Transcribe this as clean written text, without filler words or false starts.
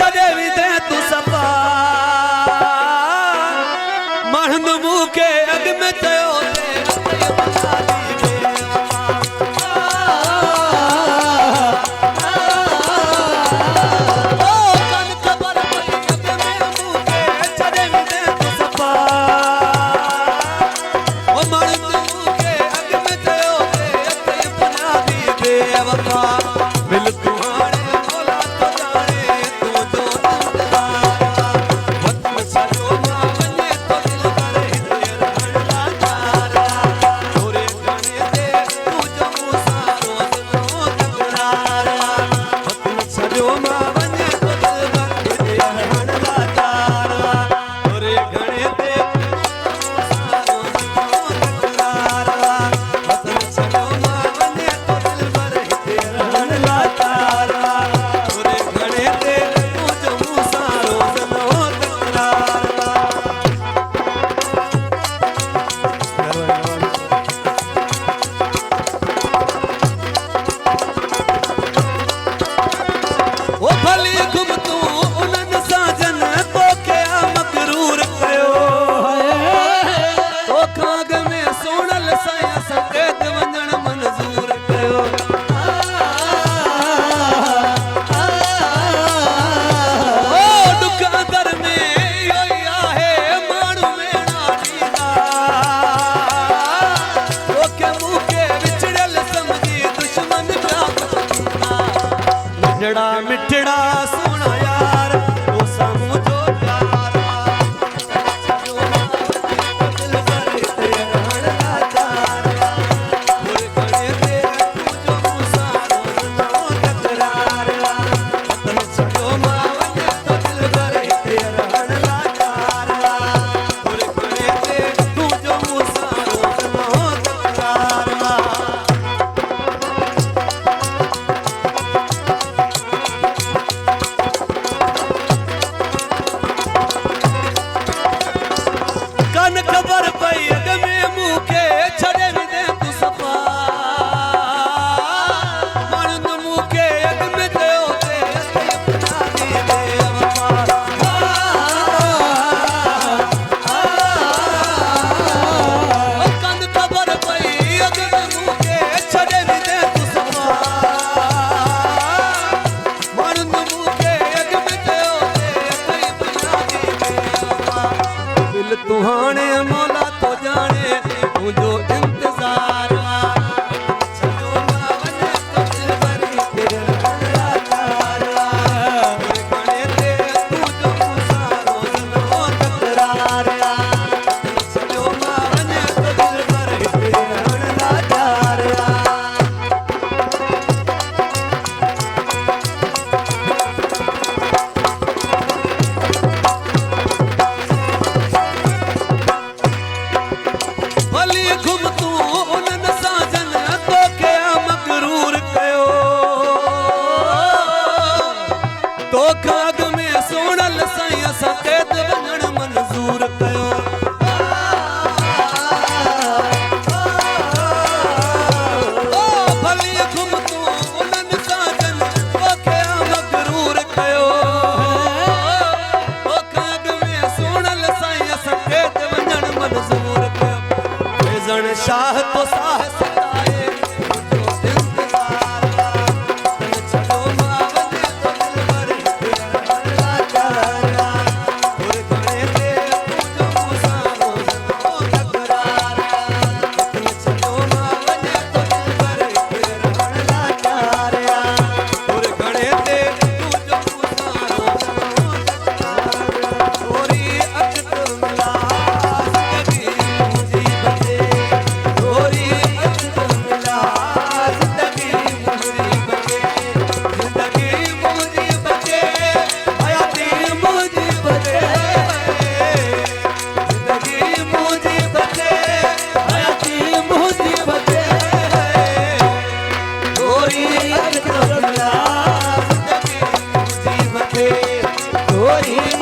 छड़े भी दे तू सफा महंद मुँह के अग में चयो मिठड़ा सोना यार वो सामू जो प्यार दिल भर तेरा हड़का तारा पूरे खड़े दे तू जो मुसारो सुनो तकरार वतन छड़ो मावने तो दिल भर तेरा हड़का तारा पूरे खड़े दे तू जो मुसारो सुनो तकरार खबर पई अग में मुँह के छड़े भी दे तू सफा मानंद मुँह के अग में दयो दे अपना दी दे कन खबर पई अग में मुँह के छड़े भी दे तू सफा मानंद मुँह के अग में दयो दे अपना दी दे दिल तुहाने मौला तो जाने तू जो इंतजार चलो मावने तो दिल भरी तेरे हड़का तारा गणे ते तू जो मुसारो सुनो तकरार चलो मावने तो दिल भरी तेरे हड़का तारा घुम तू उन्हनि साजन तो क्या मगरूर कयो तो खाग में सोनल साईं असां कैद वञण मंज़ूर कयो भली घुम तू उन्हनि साजन तो क्या मगरूर कयो तो खाग में सोनल साईं असां कैद वञण मंज़ूर कयो शाह तो शाह सताए जो इंतजार तन छड़ो मावने तो दिल भर तेरा हड़का तारा और गणे दे तू जो मुसारो सुनो तकरार तन छड़ो मावने तो दिल भर तेरा हड़का तारा और गणे दे तू जो मुसारो सुनो तकरार थोरी अख तो मिला Ori